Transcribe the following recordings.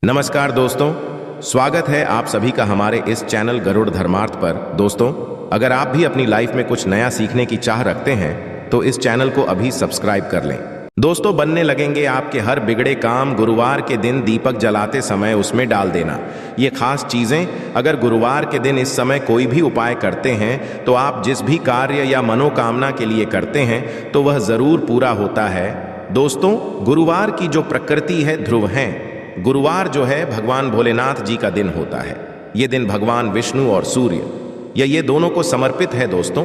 नमस्कार दोस्तों, स्वागत है आप सभी का हमारे इस चैनल गरुड़ धर्मार्थ पर। दोस्तों, अगर आप भी अपनी लाइफ में कुछ नया सीखने की चाह रखते हैं तो इस चैनल को अभी सब्सक्राइब कर लें। दोस्तों, बनने लगेंगे आपके हर बिगड़े काम गुरुवार के दिन दीपक जलाते समय उसमें डाल देना। ये खास चीजें अगर गुरुवार के दिन इस समय कोई भी उपाय करते हैं तो आप जिस भी कार्य या मनोकामना के लिए करते हैं तो वह जरूर पूरा होता है। दोस्तों, गुरुवार की जो प्रकृति है ध्रुव है। गुरुवार जो है भगवान भोलेनाथ जी का दिन होता है। ये दिन भगवान विष्णु और सूर्य ये दोनों को समर्पित है। दोस्तों,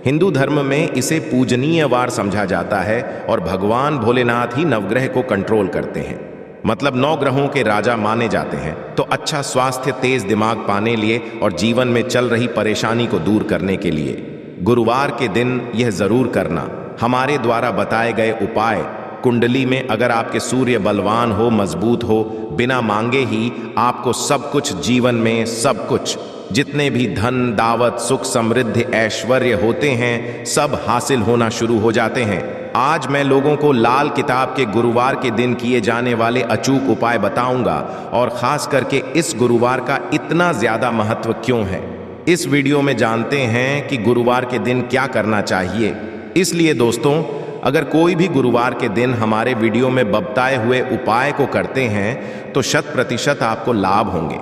हिंदू धर्म में इसे पूजनीय वार समझा जाता है और भगवान भोलेनाथ ही नवग्रह को कंट्रोल करते हैं, मतलब 9 ग्रहों के राजा माने जाते हैं। तो अच्छा स्वास्थ्य, तेज दिमाग पाने लिए और जीवन में चल रही परेशानी को दूर करने के लिए गुरुवार के दिन यह जरूर करना। हमारे द्वारा बताए गए उपाय कुंडली में अगर आपके सूर्य बलवान हो, मजबूत हो, बिना मांगे ही आपको सब कुछ जीवन में, सब कुछ जितने भी धन, दावत, सुख, समृद्धि, ऐश्वर्य होते हैं सब हासिल होना शुरू हो जाते हैं। आज मैं लोगों को लाल किताब के गुरुवार के दिन किए जाने वाले अचूक उपाय बताऊंगा और खास करके इस गुरुवार का इतना ज्यादा महत्व क्यों है। इस वीडियो में जानते हैं कि गुरुवार के दिन क्या करना चाहिए। इसलिए दोस्तों, अगर कोई भी गुरुवार के दिन हमारे वीडियो में बताए हुए उपाय को करते हैं तो 100% आपको लाभ होंगे।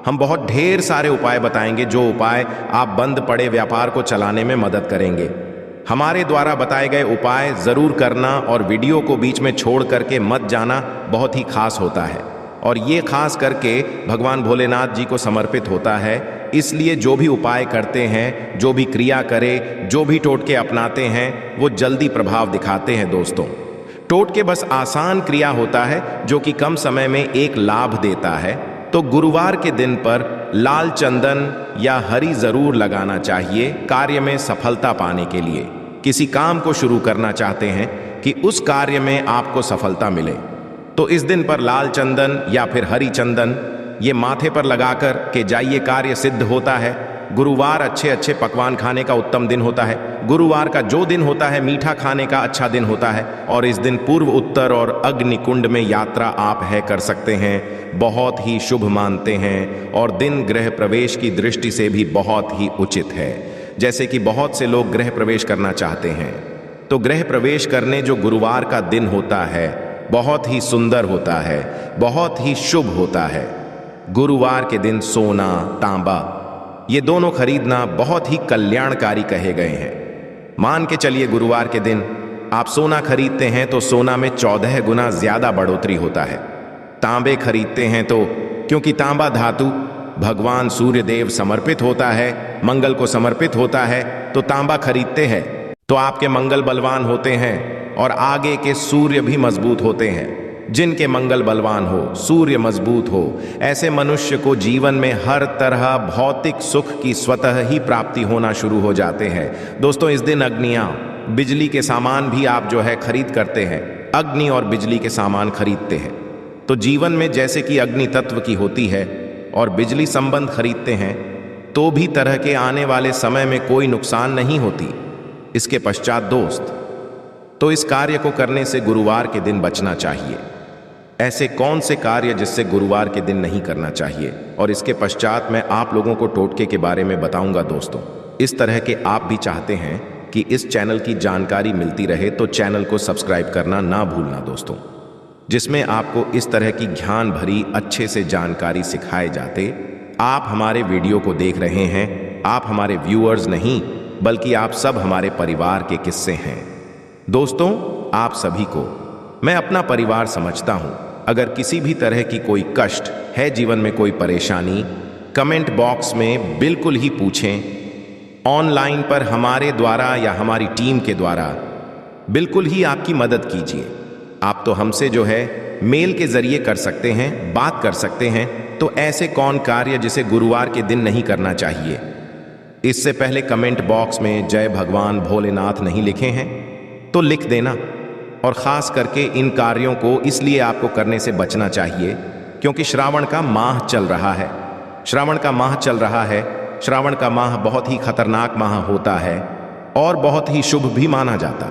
हम बहुत ढेर सारे उपाय बताएंगे जो उपाय आप बंद पड़े व्यापार को चलाने में मदद करेंगे। हमारे द्वारा बताए गए उपाय जरूर करना और वीडियो को बीच में छोड़ करके मत जाना बहुत ही खास होता है और ये खास करके भगवान भोलेनाथ जी को समर्पित होता है। इसलिए जो भी उपाय करते हैं, जो भी क्रिया करे, जो भी टोटके अपनाते हैं वो जल्दी प्रभाव दिखाते हैं। दोस्तों, टोटके बस आसान क्रिया होता है जो कि कम समय में एक लाभ देता है। तो गुरुवार के दिन पर लाल चंदन या हरी जरूर लगाना चाहिए कार्य में सफलता पाने के लिए। किसी काम को शुरू करना चाहते हैं कि उस कार्य में आपको सफलता मिले तो इस दिन पर लाल चंदन या फिर हरी चंदन ये माथे पर लगाकर के जाइए, कार्य सिद्ध होता है। गुरुवार अच्छे पकवान खाने का उत्तम दिन होता है। गुरुवार का जो दिन होता है मीठा खाने का अच्छा दिन होता है और इस दिन पूर्व, उत्तर और अग्निकुंड में यात्रा आप कर सकते हैं। बहुत ही शुभ मानते हैं और दिन गृह प्रवेश की दृष्टि से भी बहुत ही उचित है। जैसे कि बहुत से लोग गृह प्रवेश करना चाहते हैं तो गृह प्रवेश करने जो गुरुवार का दिन होता है बहुत ही सुंदर होता है, बहुत ही शुभ होता है। गुरुवार के दिन सोना, तांबा ये दोनों खरीदना बहुत ही कल्याणकारी कहे गए हैं। मान के चलिए गुरुवार के दिन आप सोना खरीदते हैं तो सोना में 14 गुना ज्यादा बढ़ोतरी होता है। तांबे खरीदते हैं तो क्योंकि तांबा धातु भगवान सूर्य देव समर्पित होता है, मंगल को समर्पित होता है, तो तांबा खरीदते हैं तो आपके मंगल बलवान होते हैं और आगे के सूर्य भी मजबूत होते हैं। जिनके मंगल बलवान हो, सूर्य मजबूत हो, ऐसे मनुष्य को जीवन में हर तरह भौतिक सुख की स्वतः ही प्राप्ति होना शुरू हो जाते हैं। दोस्तों, इस दिन अग्नियां, बिजली के सामान भी आप खरीद करते हैं, अग्नि और बिजली के सामान खरीदते हैं तो जीवन में जैसे कि अग्नि तत्व की होती है और बिजली संबंध खरीदते हैं तो भी तरह के आने वाले समय में कोई नुकसान नहीं होती। इसके पश्चात दोस्त, तो इस कार्य को करने से गुरुवार के दिन बचना चाहिए। ऐसे कौन से कार्य जिससे गुरुवार के दिन नहीं करना चाहिए और इसके पश्चात मैं आप लोगों को टोटके के बारे में बताऊंगा। दोस्तों, इस तरह के आप भी चाहते हैं कि इस चैनल की जानकारी मिलती रहे तो चैनल को सब्सक्राइब करना ना भूलना दोस्तों, जिसमें आपको इस तरह की ज्ञान भरी अच्छे से जानकारी सिखाए जाते। आप हमारे वीडियो को देख रहे हैं, आप हमारे व्यूअर्स नहीं बल्कि आप सब हमारे परिवार के किस्से हैं। दोस्तों, आप सभी को मैं अपना परिवार समझता हूं। अगर किसी भी तरह की कोई कष्ट है, जीवन में कोई परेशानी, कमेंट बॉक्स में बिल्कुल ही पूछें। ऑनलाइन पर हमारे द्वारा या हमारी टीम के द्वारा बिल्कुल ही आपकी मदद कीजिए। आप तो हमसे मेल के जरिए कर सकते हैं, बात कर सकते हैं। तो ऐसे कौन कार्य जिसे गुरुवार के दिन नहीं करना चाहिए? इससे पहले कमेंट बॉक्स में जय भगवान भोलेनाथ नहीं लिखे हैं तो लिख देना। और खास करके इन कार्यों को इसलिए आपको करने से बचना चाहिए क्योंकि श्रावण का माह चल रहा है। श्रावण का माह चल रहा है। श्रावण का माह बहुत ही खतरनाक माह होता है और बहुत ही शुभ भी माना जाता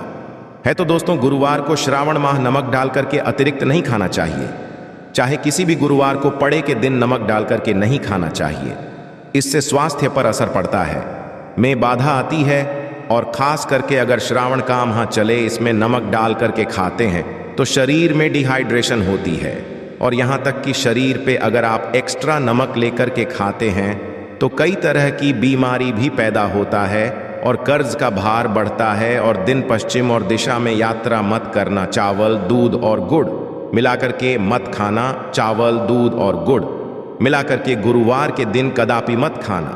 है। तो दोस्तों, गुरुवार को श्रावण माह नमक डाल करके अतिरिक्त नहीं खाना चाहिए। चाहे किसी भी गुरुवार को पड़े के दिन नमक डालकर के नहीं खाना चाहिए। इससे स्वास्थ्य पर असर पड़ता है, में बाधा आती है, और खास करके अगर श्रावण का माह चले इसमें नमक डाल करके खाते हैं तो शरीर में डिहाइड्रेशन होती है, और यहाँ तक कि शरीर पे अगर आप एक्स्ट्रा नमक लेकर के खाते हैं तो कई तरह की बीमारी भी पैदा होता है और कर्ज का भार बढ़ता है। और दिन पश्चिम और दिशा में यात्रा मत करना, चावल दूध और गुड़ मिलाकर के मत खाना, चावल दूध और गुड़ मिलाकर के गुरुवार के दिन कदापि मत खाना।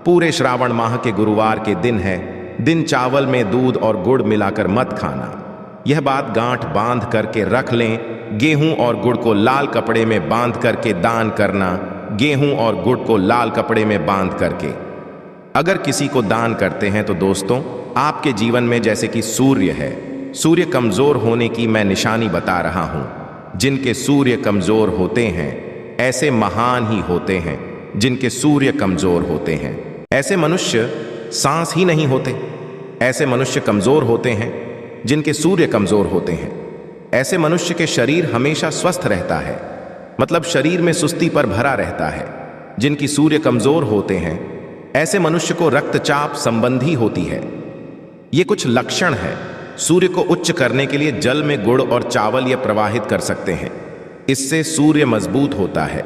पूरे श्रावण माह के गुरुवार के दिन है, दिन चावल में दूध और गुड़ मिलाकर मत खाना। यह बात गांठ बांध करके रख लें। गेहूं और गुड़ को लाल कपड़े में बांध करके दान करना, गेहूं और गुड़ को लाल कपड़े में बांध करके अगर किसी को दान करते हैं तो दोस्तों आपके जीवन में जैसे कि सूर्य है, सूर्य कमजोर होने की मैं निशानी बता रहा हूं। जिनके सूर्य कमजोर होते हैं ऐसे महान ही होते हैं, जिनके सूर्य कमजोर होते हैं ऐसे मनुष्य सांस ही नहीं होते। ऐसे मनुष्य कमजोर होते हैं जिनके सूर्य कमजोर होते हैं। ऐसे मनुष्य के शरीर हमेशा स्वस्थ रहता है, मतलब शरीर में सुस्ती पर भरा रहता है। जिनकी सूर्य कमजोर होते हैं ऐसे मनुष्य को रक्तचाप संबंधी होती है। ये कुछ लक्षण है। सूर्य को उच्च करने के लिए जल में गुड़ और चावल ये प्रवाहित कर सकते हैं, इससे सूर्य मजबूत होता है।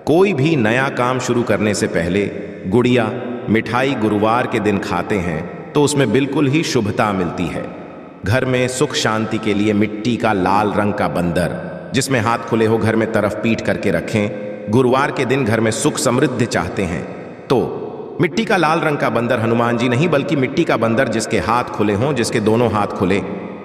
कोई भी नया काम शुरू करने से पहले गुड़िया मिठाई गुरुवार के दिन खाते हैं तो उसमें बिल्कुल ही शुभता मिलती है। घर में सुख शांति के लिए मिट्टी का लाल रंग का बंदर जिसमें हाथ खुले हो घर में तरफ पीट करके रखें। गुरुवार के दिन घर में सुख समृद्धि चाहते हैं तो मिट्टी का लाल रंग का बंदर, हनुमान जी नहीं बल्कि मिट्टी का बंदर जिसके हाथ खुले हों, जिसके दोनों हाथ खुले,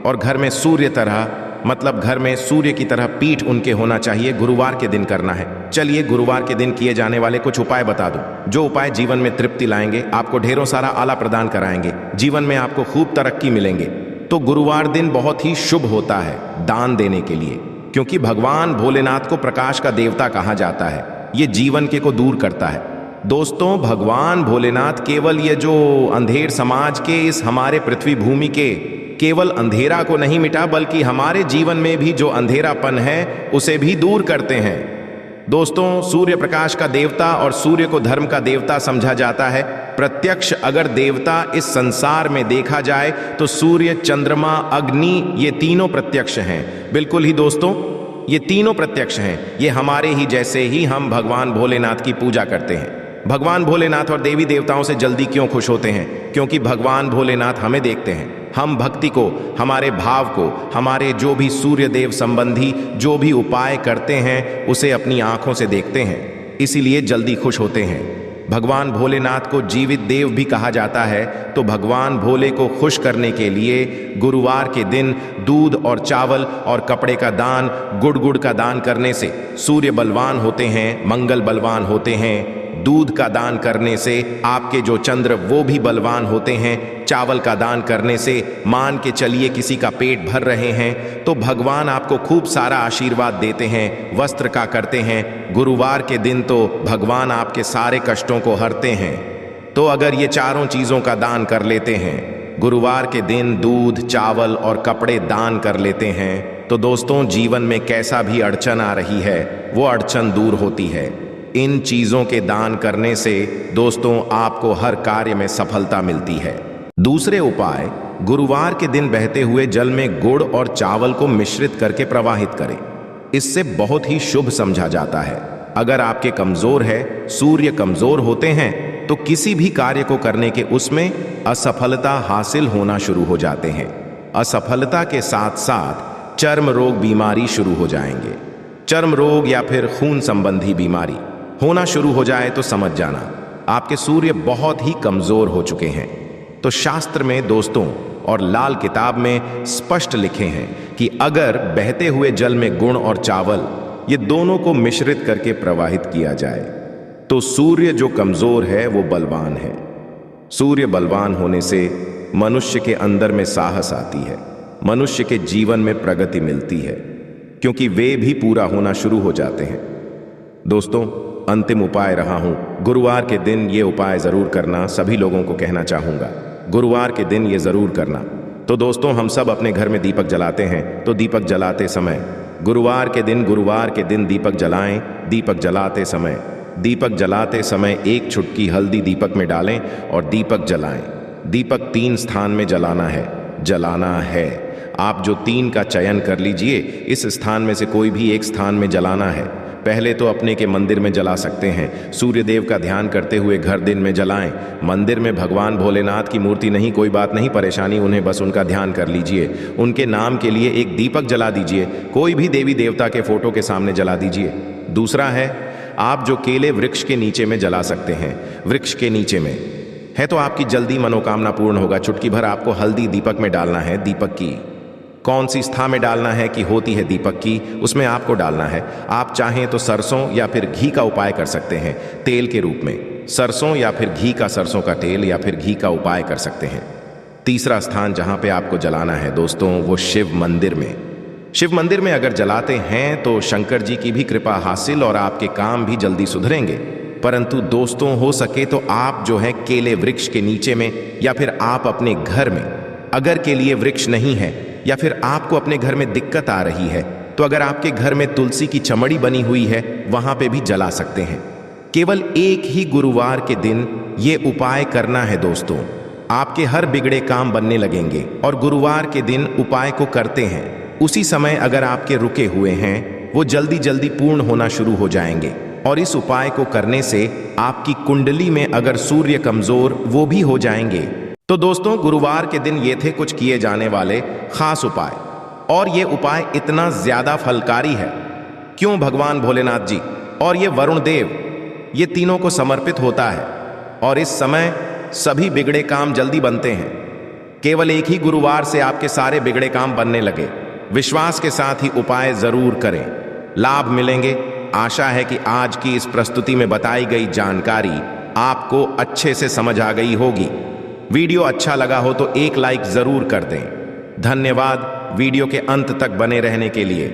और घर में सूर्य तरह मतलब घर में सूर्य की तरह पीठ उनके होना चाहिए, गुरुवार के दिन करना है। चलिए गुरुवार के दिन किए जाने वाले कुछ उपाय बता दूं, जो उपाय जीवन में तृप्ति लाएंगे, आपको ढेरों सारा आला प्रदान कराएंगे, जीवन में आपको खूब तरक्की मिलेंगे। तो गुरुवार दिन बहुत ही शुभ होता है दान देने के लिए, क्योंकि भगवान भोलेनाथ को प्रकाश का देवता कहा जाता है। ये जीवन के को दूर करता है। दोस्तों भगवान भोलेनाथ केवल ये जो अंधेर समाज के इस हमारे पृथ्वी भूमि के केवल अंधेरा को नहीं मिटा, बल्कि हमारे जीवन में भी जो अंधेरापन है उसे भी दूर करते हैं। दोस्तों सूर्य प्रकाश का देवता और सूर्य को धर्म का देवता समझा जाता है। प्रत्यक्ष अगर देवता इस संसार में देखा जाए तो सूर्य, चंद्रमा, अग्नि ये तीनों प्रत्यक्ष हैं। बिल्कुल ही दोस्तों ये तीनों प्रत्यक्ष हैं। ये हमारे ही जैसे ही हम भगवान भोलेनाथ की पूजा करते हैं। भगवान भोलेनाथ और देवी देवताओं से जल्दी क्यों खुश होते हैं? क्योंकि भगवान भोलेनाथ हमें देखते हैं। हम भक्ति को, हमारे भाव को, हमारे जो भी सूर्य देव संबंधी जो भी उपाय करते हैं उसे अपनी आंखों से देखते हैं, इसीलिए जल्दी खुश होते हैं। भगवान भोलेनाथ को जीवित देव भी कहा जाता है। तो भगवान भोले को खुश करने के लिए गुरुवार के दिन दूध और चावल और कपड़े का दान, गुड़ का दान करने से सूर्य बलवान होते हैं, मंगल बलवान होते हैं। दूध का दान करने से आपके जो चंद्र वो भी बलवान होते हैं। चावल का दान करने से मान के चलिए किसी का पेट भर रहे हैं तो भगवान आपको खूब सारा आशीर्वाद देते हैं। वस्त्र का करते हैं। गुरुवार के दिन तो भगवान आपके सारे कष्टों को हरते हैं। तो अगर ये चारों चीज़ों का दान कर लेते हैं, गुरुवार के दिन दूध, चावल और कपड़े दान कर लेते हैं, तो दोस्तों जीवन में कैसा भी अड़चन आ रही है वो अड़चन दूर होती है। इन चीज़ों के दान करने से दोस्तों आपको हर कार्य में सफलता मिलती है। दूसरे उपाय, गुरुवार के दिन बहते हुए जल में गुड़ और चावल को मिश्रित करके प्रवाहित करें। इससे बहुत ही शुभ समझा जाता है। अगर आपके कमजोर है, सूर्य कमजोर होते हैं तो किसी भी कार्य को करने के उसमें असफलता हासिल होना शुरू हो जाते हैं। असफलता के साथ साथ चर्म रोग बीमारी शुरू हो जाएंगे। चर्म रोग या फिर खून संबंधी बीमारी होना शुरू हो जाए तो समझ जाना आपके सूर्य बहुत ही कमजोर हो चुके हैं। तो शास्त्र में दोस्तों और लाल किताब में स्पष्ट लिखे हैं कि अगर बहते हुए जल में गुड़ और चावल ये दोनों को मिश्रित करके प्रवाहित किया जाए तो सूर्य जो कमजोर है वो बलवान है। सूर्य बलवान होने से मनुष्य के अंदर में साहस आती है, मनुष्य के जीवन में प्रगति मिलती है, क्योंकि वे भी पूरा होना शुरू हो जाते हैं। दोस्तों अंतिम उपाय रहा हूं, गुरुवार के दिन ये उपाय जरूर करना। सभी लोगों को कहना चाहूंगा गुरुवार के दिन ये जरूर करना। तो दोस्तों हम सब अपने घर में दीपक जलाते हैं, तो दीपक जलाते समय गुरुवार के दिन दीपक जलाएं। दीपक जलाते समय एक चुटकी हल्दी दीपक में डालें और दीपक जलाएं। दीपक 3 स्थान में जलाना है। आप जो 3 का चयन कर लीजिए, इस स्थान में से कोई भी एक स्थान में जलाना है। पहले तो अपने के मंदिर में जला सकते हैं। सूर्य देव का ध्यान करते हुए घर दिन में जलाएं। मंदिर में भगवान भोलेनाथ की मूर्ति नहीं, कोई बात नहीं परेशानी, उन्हें बस उनका ध्यान कर लीजिए। उनके नाम के लिए एक दीपक जला दीजिए। कोई भी देवी देवता के फोटो के सामने जला दीजिए। दूसरा है, आप जो केले वृक्ष के नीचे में जला सकते हैं। वृक्ष के नीचे में है तो आपकी जल्दी मनोकामना पूर्ण होगा। चुटकी भर आपको हल्दी दीपक में डालना है। दीपक की कौन सी स्था में डालना है कि होती है दीपक की, उसमें आपको डालना है। आप चाहें तो सरसों या फिर घी का उपाय कर सकते हैं, तेल के रूप में। सरसों या फिर घी का, सरसों का तेल या फिर घी का उपाय कर सकते हैं। तीसरा स्थान जहां पे आपको जलाना है दोस्तों, वो शिव मंदिर में। शिव मंदिर में अगर जलाते हैं तो शंकर जी की भी कृपा हासिल और आपके काम भी जल्दी सुधरेंगे। परंतु दोस्तों, हो सके तो आप जो है केले वृक्ष के नीचे में या फिर आप अपने घर में, अगर के लिए वृक्ष नहीं है या फिर आपको अपने घर में दिक्कत आ रही है, तो अगर आपके घर में तुलसी की चमड़ी बनी हुई है, वहां पे भी जला सकते हैं। केवल एक ही गुरुवार के दिन ये उपाय करना है दोस्तों। आपके हर बिगड़े काम बनने लगेंगे और गुरुवार के दिन उपाय को करते हैं, उसी समय अगर आपके रुके हुए हैं वो जल्दी जल्दी पूर्ण होना शुरू हो जाएंगे। और इस उपाय को करने से आपकी कुंडली में अगर सूर्य कमजोर, वो भी हो जाएंगे। तो दोस्तों, गुरुवार के दिन ये थे कुछ किए जाने वाले खास उपाय। और ये उपाय इतना ज्यादा फलकारी है क्यों? भगवान भोलेनाथ जी और ये वरुण देव, ये तीनों को समर्पित होता है और इस समय सभी बिगड़े काम जल्दी बनते हैं। केवल एक ही गुरुवार से आपके सारे बिगड़े काम बनने लगे। विश्वास के साथ ही उपाय जरूर करें, लाभ मिलेंगे। आशा है कि आज की इस प्रस्तुति में बताई गई जानकारी आपको अच्छे से समझ आ गई होगी। वीडियो अच्छा लगा हो तो एक लाइक जरूर कर दें। धन्यवाद वीडियो के अंत तक बने रहने के लिए।